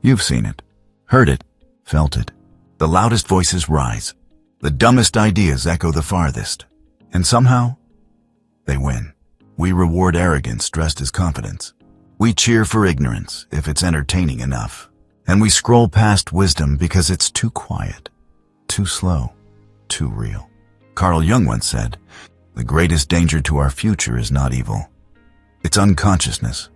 You've seen it, heard it, felt it. The loudest voices rise. The dumbest ideas echo the farthest. And somehow, they win. We reward arrogance dressed as confidence. We cheer for ignorance if it's entertaining enough. And we scroll past wisdom because it's too quiet, too slow, too real. Carl Jung once said, "The greatest danger to our future is not evil. It's unconsciousness."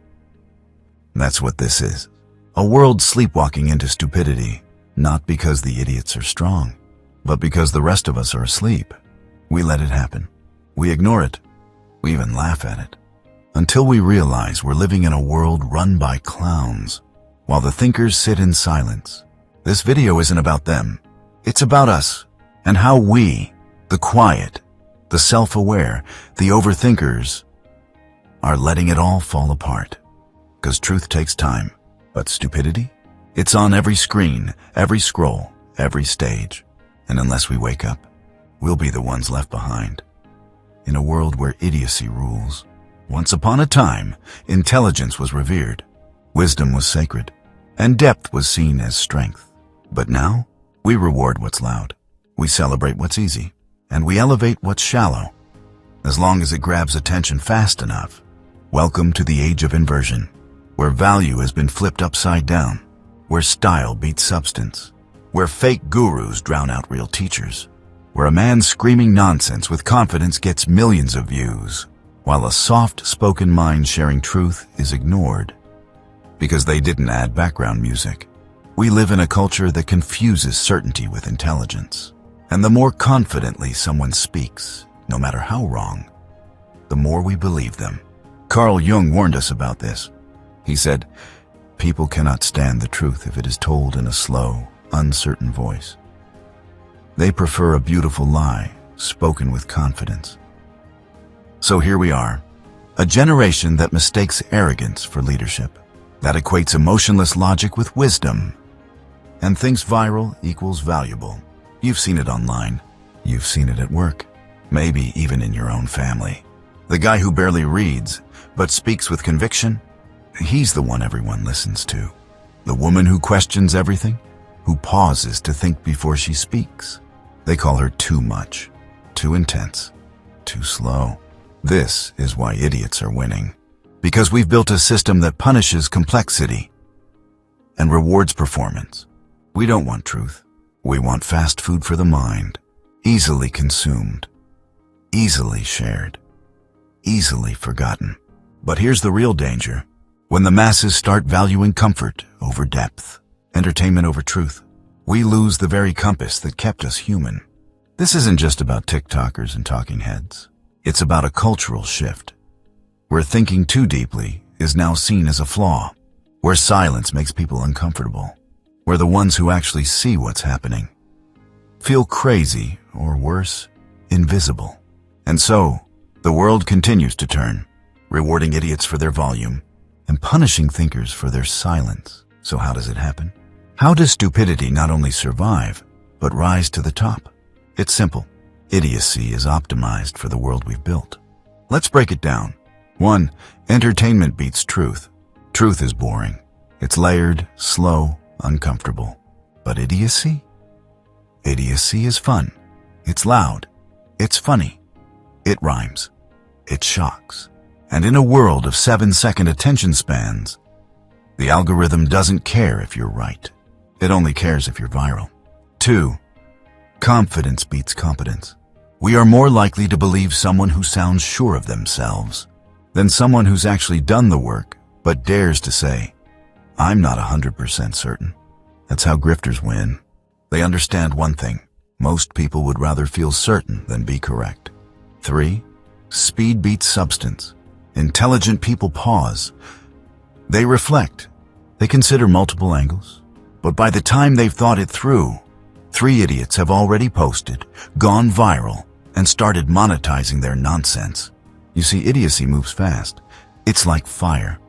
That's what this is. A world sleepwalking into stupidity, not because the idiots are strong, but because the rest of us are asleep. We let it happen. We ignore it. We even laugh at it. Until we realize we're living in a world run by clowns, while the thinkers sit in silence. This video isn't about them. It's about us, and how we, the quiet, the self-aware, the overthinkers, are letting it all fall apart. Because truth takes time, but stupidity? It's on every screen, every scroll, every stage. And unless we wake up, we'll be the ones left behind. In a world where idiocy rules. Once upon a time, intelligence was revered, wisdom was sacred, and depth was seen as strength. But now, we reward what's loud, we celebrate what's easy, and we elevate what's shallow, as long as it grabs attention fast enough. Welcome to the age of inversion, where value has been flipped upside down, where style beats substance, where fake gurus drown out real teachers, where a man screaming nonsense with confidence gets millions of views, while a soft-spoken mind sharing truth is ignored because they didn't add background music. We live in a culture that confuses certainty with intelligence, and the more confidently someone speaks, no matter how wrong, the more we believe them. Carl Jung warned us about this. He said, "People cannot stand the truth if it is told in a slow, uncertain voice. They prefer a beautiful lie, spoken with confidence." So here we are, a generation that mistakes arrogance for leadership, that equates emotionless logic with wisdom, and thinks viral equals valuable. You've seen it online. You've seen it at work. Maybe even in your own family. The guy who barely reads, but speaks with conviction, he's the one everyone listens to. The woman who questions everything, who pauses to think before she speaks. They call her too much, too intense, too slow. This is why idiots are winning. Because we've built a system that punishes complexity and rewards performance. We don't want truth. We want fast food for the mind, easily consumed, easily shared, easily forgotten. But here's the real danger. When the masses start valuing comfort over depth, entertainment over truth, we lose the very compass that kept us human. This isn't just about TikTokers and talking heads. It's about a cultural shift, where thinking too deeply is now seen as a flaw, where silence makes people uncomfortable, where the ones who actually see what's happening feel crazy, or worse, invisible. And so, the world continues to turn, rewarding idiots for their volume and punishing thinkers for their silence. So how does it happen? How does stupidity not only survive, but rise to the top? It's simple. Idiocy is optimized for the world we've built. Let's break it down. 1. Entertainment beats truth. Truth is boring. It's layered, slow, uncomfortable. But idiocy? Idiocy is fun. It's loud. It's funny. It rhymes. It shocks. And in a world of 7-second attention spans, the algorithm doesn't care if you're right. It only cares if you're viral. 2. Confidence beats competence. We are more likely to believe someone who sounds sure of themselves than someone who's actually done the work but dares to say, "I'm not 100% certain." That's how grifters win. They understand one thing. Most people would rather feel certain than be correct. 3. Speed beats substance. Intelligent people pause. They reflect. They consider multiple angles. But by the time they've thought it through, 3 idiots have already posted, gone viral, and started monetizing their nonsense. You see, idiocy moves fast. It's like fire.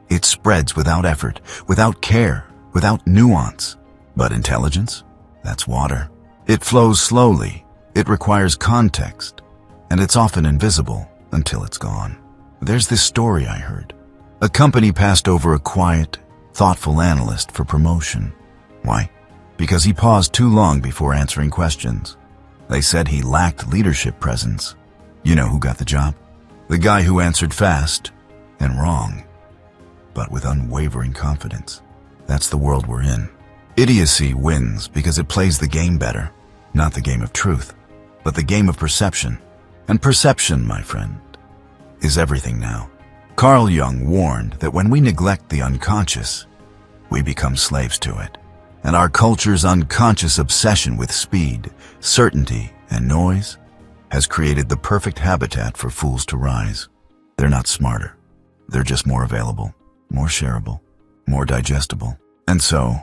It spreads without effort, without care, without nuance. But intelligence? That's water. It flows slowly. It requires context. And it's often invisible until it's gone. There's this story I heard. A company passed over a quiet, thoughtful analyst for promotion. Why? Because he paused too long before answering questions. They said he lacked leadership presence. You know who got the job? The guy who answered fast and wrong, but with unwavering confidence. That's the world we're in. Idiocy wins because it plays the game better, not the game of truth, but the game of perception. And perception, my friend, is everything now. Carl Jung warned that when we neglect the unconscious, we become slaves to it. And our culture's unconscious obsession with speed, certainty, and noise has created the perfect habitat for fools to rise. They're not smarter. They're just more available, more shareable, more digestible. And so,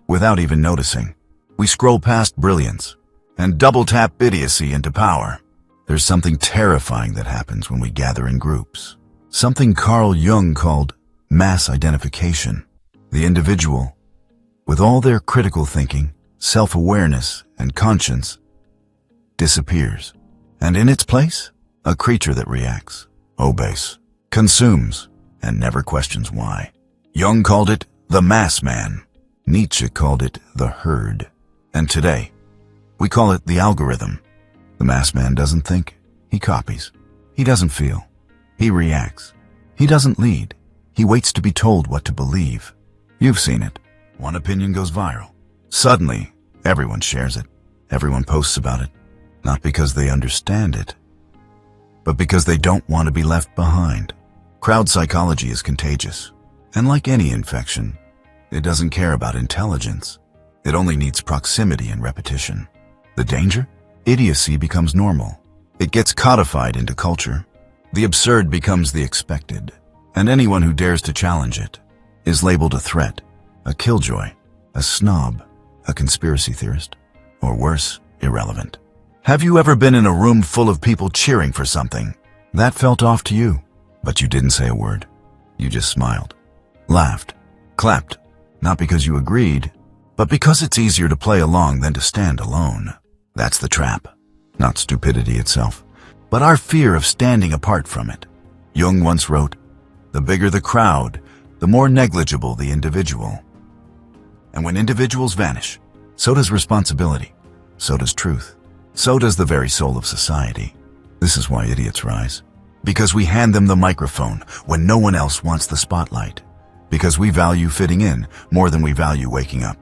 without even noticing, we scroll past brilliance and double-tap idiocy into power. There's something terrifying that happens when we gather in groups. Something Carl Jung called mass identification. The individual, with all their critical thinking, self-awareness, and conscience, disappears. And in its place, a creature that reacts, obeys, consumes, and never questions why. Jung called it the mass man. Nietzsche called it the herd. And today, we call it the algorithm. The mass man doesn't think, he copies. He doesn't feel, he reacts. He doesn't lead, he waits to be told what to believe. You've seen it. One opinion goes viral. Suddenly, everyone shares it. Everyone posts about it. Not because they understand it, but because they don't want to be left behind. Crowd psychology is contagious. And like any infection, it doesn't care about intelligence. It only needs proximity and repetition. The danger? Idiocy becomes normal. It gets codified into culture. The absurd becomes the expected. And anyone who dares to challenge it is labeled a threat, a killjoy, a snob, a conspiracy theorist, or worse, irrelevant. Have you ever been in a room full of people cheering for something? That felt off to you, but you didn't say a word. You just smiled, laughed, clapped, not because you agreed, but because it's easier to play along than to stand alone. That's the trap, not stupidity itself, but our fear of standing apart from it. Jung once wrote, "The bigger the crowd, the more negligible the individual." And when individuals vanish, so does responsibility, so does truth, so does the very soul of society. This is why idiots rise. Because we hand them the microphone when no one else wants the spotlight. Because we value fitting in more than we value waking up.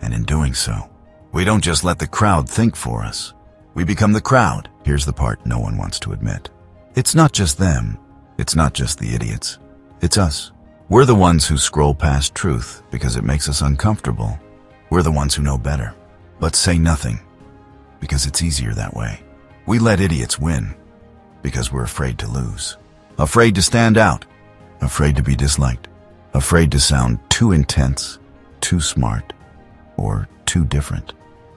And in doing so, we don't just let the crowd think for us. We become the crowd. Here's the part no one wants to admit. It's not just them. It's not just the idiots. It's us. We're the ones who scroll past truth because it makes us uncomfortable. We're the ones who know better, but say nothing because it's easier that way. We let idiots win because we're afraid to lose. Afraid to stand out. Afraid to be disliked. Afraid to sound too intense, too smart, or too different.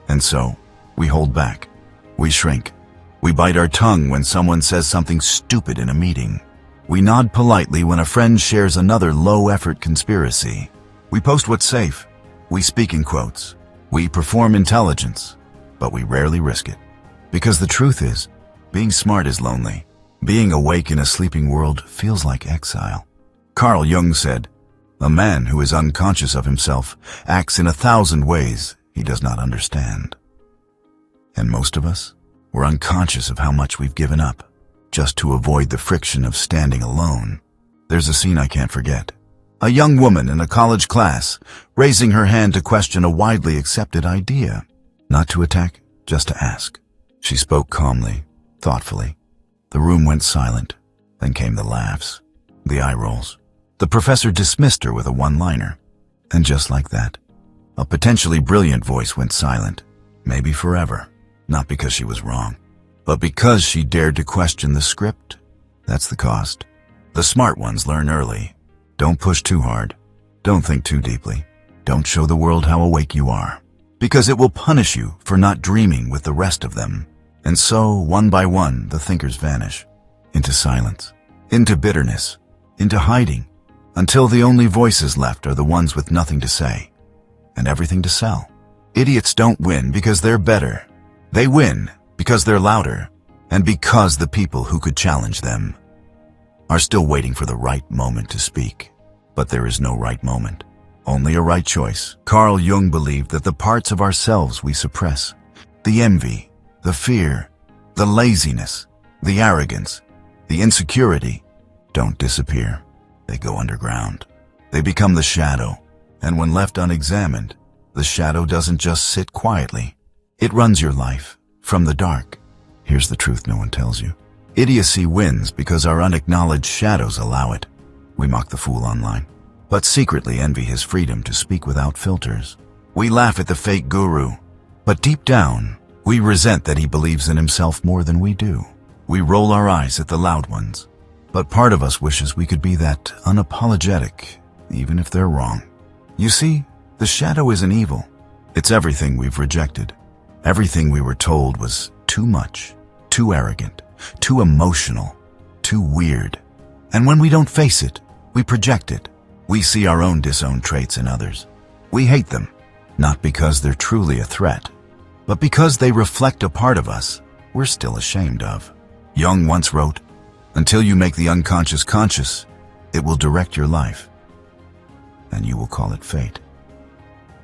And so, we hold back. We shrink. We bite our tongue when someone says something stupid in a meeting. We nod politely when a friend shares another low-effort conspiracy. We post what's safe. We speak in quotes. We perform intelligence, but we rarely risk it. Because the truth is, being smart is lonely. Being awake in a sleeping world feels like exile. Carl Jung said, "A man who is unconscious of himself acts in 1,000 ways he does not understand." And most of us, we're unconscious of how much we've given up, just to avoid the friction of standing alone. There's a scene I can't forget. A young woman in a college class, raising her hand to question a widely accepted idea. Not to attack, just to ask. She spoke calmly, thoughtfully. The room went silent. Then came the laughs, the eye rolls. The professor dismissed her with a one-liner. And just like that, a potentially brilliant voice went silent, maybe forever. Not because she was wrong, but because she dared to question the script. That's the cost. The smart ones learn early. Don't push too hard. Don't think too deeply. Don't show the world how awake you are, because it will punish you for not dreaming with the rest of them. And so, one by one, the thinkers vanish. Into silence. Into bitterness. Into hiding. Until the only voices left are the ones with nothing to say. And everything to sell. Idiots don't win because they're better. They win because they're louder. And because the people who could challenge them are still waiting for the right moment to speak. But there is no right moment. only a right choice. Carl Jung believed that the parts of ourselves we suppress, the envy, the fear, the laziness, the arrogance, the insecurity, don't disappear. They go underground. They become the shadow, and when left unexamined, the shadow doesn't just sit quietly. It runs your life from the dark. Here's the truth no one tells you. Idiocy wins because our unacknowledged shadows allow it. We mock the fool online, but secretly envy his freedom to speak without filters. We laugh at the fake guru, but deep down, we resent that he believes in himself more than we do. We roll our eyes at the loud ones, but part of us wishes we could be that unapologetic, even if they're wrong. You see, the shadow isn't evil. It's everything we've rejected. Everything we were told was too much, too arrogant, too emotional, too weird. And when we don't face it, we project it. We see our own disowned traits in others. We hate them, not because they're truly a threat, but because they reflect a part of us we're still ashamed of. Jung once wrote, "Until you make the unconscious conscious, it will direct your life, and you will call it fate."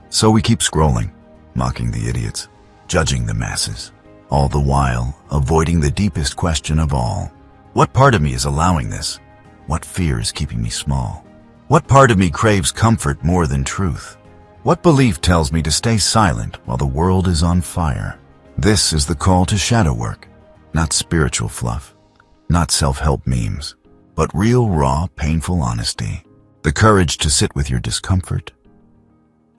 So we keep scrolling, mocking the idiots, judging the masses, all the while avoiding the deepest question of all. What part of me is allowing this? What fear is keeping me small? What part of me craves comfort more than truth? What belief tells me to stay silent while the world is on fire? This is the call to shadow work, not spiritual fluff, not self-help memes, but real, raw, painful honesty. The courage to sit with your discomfort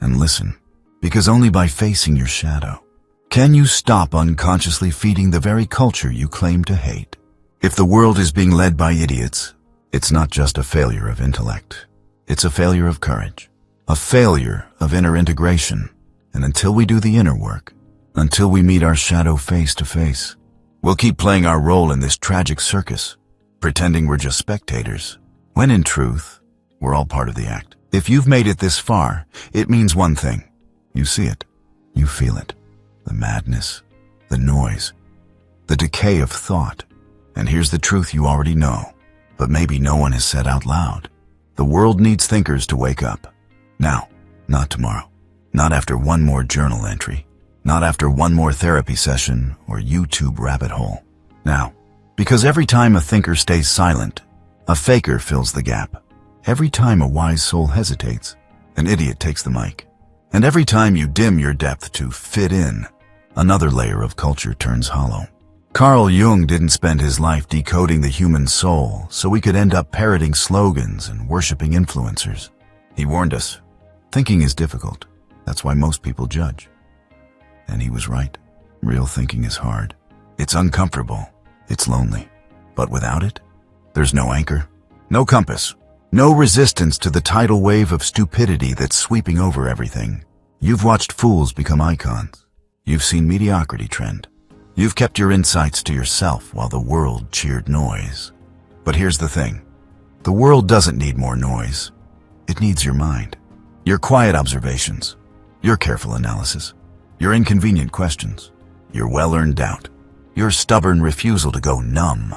and listen, because only by facing your shadow can you stop unconsciously feeding the very culture you claim to hate. If the world is being led by idiots, it's not just a failure of intellect. It's a failure of courage, a failure of inner integration. And until we do the inner work, until we meet our shadow face to face, we'll keep playing our role in this tragic circus, pretending we're just spectators, when in truth, we're all part of the act. If you've made it this far, it means one thing. You see it. You feel it. The madness, the noise, the decay of thought. And here's the truth you already know, but maybe no one has said out loud. The world needs thinkers to wake up. Now, not tomorrow. Not after one more journal entry. Not after one more therapy session or YouTube rabbit hole. Now, because every time a thinker stays silent, a faker fills the gap. Every time a wise soul hesitates, an idiot takes the mic. And every time you dim your depth to fit in, another layer of culture turns hollow. Carl Jung didn't spend his life decoding the human soul so we could end up parroting slogans and worshiping influencers. He warned us, thinking is difficult. That's why most people judge. And he was right. Real thinking is hard. It's uncomfortable. It's lonely. But without it, there's no anchor, no compass, no resistance to the tidal wave of stupidity that's sweeping over everything. You've watched fools become icons. You've seen mediocrity trend. You've kept your insights to yourself while the world cheered noise. But here's the thing. The world doesn't need more noise. It needs your mind. Your quiet observations. Your careful analysis. Your inconvenient questions. Your well-earned doubt. Your stubborn refusal to go numb.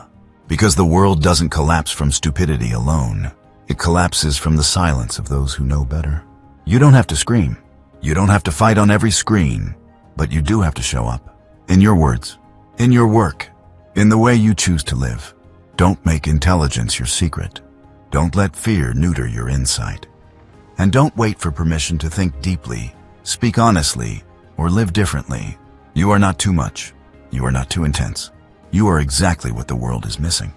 Because the world doesn't collapse from stupidity alone. It collapses from the silence of those who know better. You don't have to scream. You don't have to fight on every screen. But you do have to show up. In your words, in your work, in the way you choose to live. Don't make intelligence your secret. Don't let fear neuter your insight. And don't wait for permission to think deeply, speak honestly, or live differently. You are not too much. You are not too intense. You are exactly what the world is missing.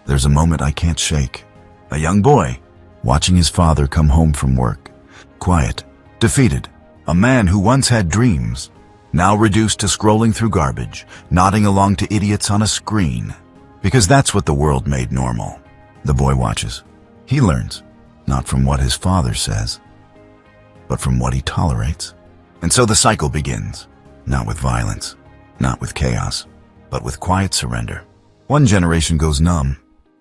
There's a moment I can't shake. A young boy, watching his father come home from work. Quiet, defeated. A man who once had dreams, now reduced to scrolling through garbage, nodding along to idiots on a screen. Because that's what the world made normal. The boy watches. He learns, not from what his father says, but from what he tolerates. And so the cycle begins, not with violence, not with chaos, but with quiet surrender. One generation goes numb,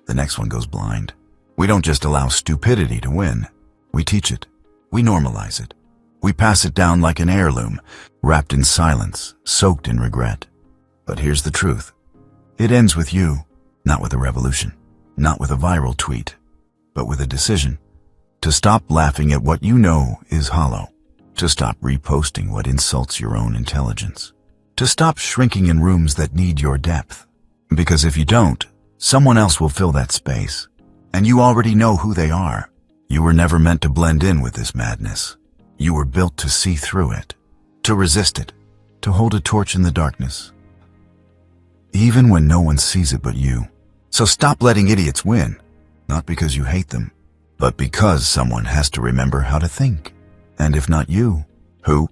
the next one goes blind. We don't just allow stupidity to win. We teach it. We normalize it. We pass it down like an heirloom, wrapped in silence, soaked in regret. But here's the truth. It ends with you, not with a revolution, not with a viral tweet, but with a decision. To stop laughing at what you know is hollow. To stop reposting what insults your own intelligence. To stop shrinking in rooms that need your depth. Because if you don't, someone else will fill that space. And you already know who they are. You were never meant to blend in with this madness. You were built to see through it. To resist it. To hold a torch in the darkness. Even when no one sees it but you. So stop letting idiots win. Not because you hate them, but because someone has to remember how to think. And if not you, who?